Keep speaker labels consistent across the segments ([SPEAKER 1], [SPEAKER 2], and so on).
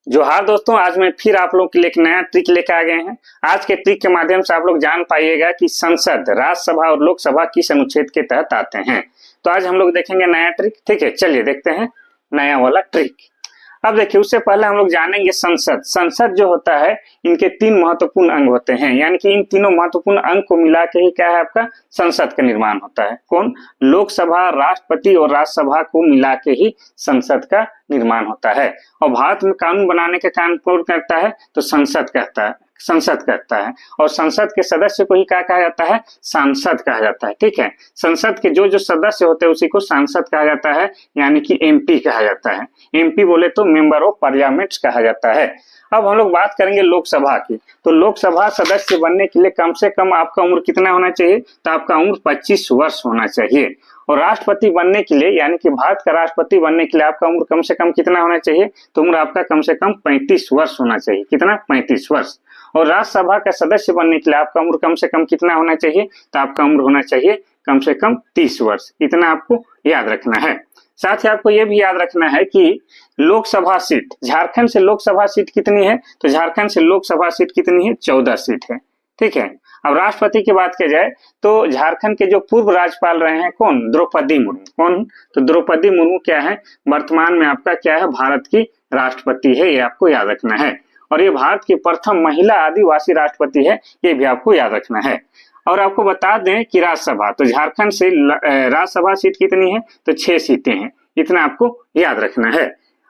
[SPEAKER 1] जोहार दोस्तों, आज मैं फिर आप लोग के लिए एक नया ट्रिक लेकर आ गए हैं। आज के ट्रिक के माध्यम से आप लोग जान पाइएगा कि संसद, राज्यसभा और लोकसभा किस अनुच्छेद के तहत आते हैं। तो आज हम लोग देखेंगे नया ट्रिक। ठीक है, चलिए देखते हैं नया वाला ट्रिक। अब देखिए, उससे पहले हम लोग जानेंगे संसद। संसद जो होता है, इनके तीन महत्वपूर्ण अंग होते हैं, यानी कि इन तीनों महत्वपूर्ण अंग को मिला के ही क्या है आपका संसद का निर्माण होता है। कौन? लोकसभा, राष्ट्रपति और राज्यसभा को मिला के ही संसद का निर्माण होता है। और भारत में कानून बनाने का काम कौन करता है? तो संसद करता है। और संसद के सदस्य को ही क्या कहा जाता है? सांसद कहा जाता है। ठीक है, संसद के जो जो सदस्य होते हैं उसी को सांसद कहा जाता है, यानी कि एमपी कहा जाता है। एमपी बोले तो मेंबर ऑफ पार्लियामेंट कहा जाता है। अब हम लोग बात करेंगे लोकसभा की। तो लोकसभा सदस्य बनने के लिए कम से कम आपका उम्र कितना होना चाहिए? तो आपका उम्र 25 वर्ष होना चाहिए। और राष्ट्रपति बनने के लिए, यानी कि भारत का राष्ट्रपति बनने के लिए आपका उम्र कम से कम कितना होना चाहिए? तो उम्र आपका कम से कम 35 वर्ष होना चाहिए। कितना? 35 वर्ष। और राज्यसभा का सदस्य बनने के लिए आपका उम्र कम से कम कितना होना चाहिए? तो आपका उम्र होना चाहिए कम से कम 30 वर्ष। इतना आपको याद रखना है। साथ ही आपको यह भी याद रखना है कि लोकसभा सीट, झारखंड से लोकसभा सीट कितनी है? तो झारखंड से लोकसभा सीट कितनी है? 14 सीट है। ठीक है। अब राष्ट्रपति की बात की जाए तो झारखंड के जो पूर्व राज्यपाल रहे हैं कौन? द्रौपदी मुर्मू। कौन? तो द्रौपदी मुर्मू क्या है? वर्तमान में आपका क्या है? भारत की राष्ट्रपति है। ये आपको याद रखना है। और ये भारत की प्रथम महिला आदिवासी राष्ट्रपति है, ये भी आपको याद रखना है। और आपको बता दें कि राज्यसभा, तो झारखंड से राज्यसभा सीट कितनी है? तो 6 सीटें हैं। इतना आपको याद रखना है।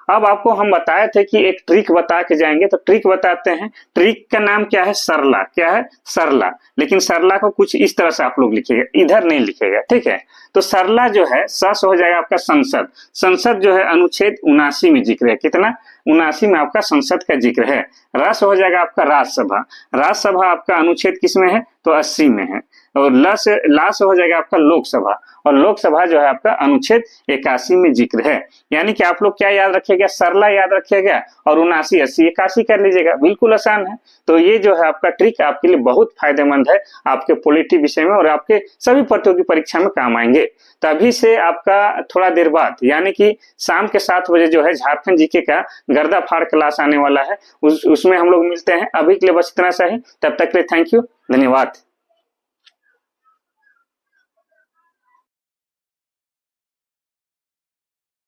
[SPEAKER 1] अब आपको हम बताए थे कि एक ट्रिक बता के जाएंगे, तो ट्रिक बताते हैं। ट्रिक का नाम क्या है? सरला। क्या है? सरला। लेकिन सरला को कुछ इस तरह से आप लोग लिखिएगा, इधर नहीं लिखेगा। ठीक है, तो सरला जो है सस हो जाएगा आपका संसद। संसद जो है अनुच्छेद 79 में जिक्र है। कितना? 79 में आपका संसद का जिक्र है। रस हो जाएगा आपका राज्यसभा। राज्यसभा आपका अनुच्छेद किसमें है? तो 80 में है। और लास हो जाएगा आपका लोकसभा। और लोकसभा जो है आपका अनुच्छेद 81 में जिक्र है। यानी कि आप लोग क्या याद रखिएगा? सरला याद रखिएगा और 79, 80, 81 कर लीजिएगा। बिल्कुल आसान है। तो ये जो है आपका ट्रिक आपके लिए बहुत फायदेमंद है, आपके पॉलिटी विषय में और आपके सभी प्रतियोगी परीक्षा में काम आएंगे। तभी से आपका थोड़ा देर बाद, यानी कि शाम के 7 बजे जो है झारखंड जीके का गर्दाफाड़ क्लास आने वाला है। उसमें हम लोग मिलते हैं। अभी के लिए बस इतना सा ही। तब तक के लिए थैंक यू, धन्यवाद।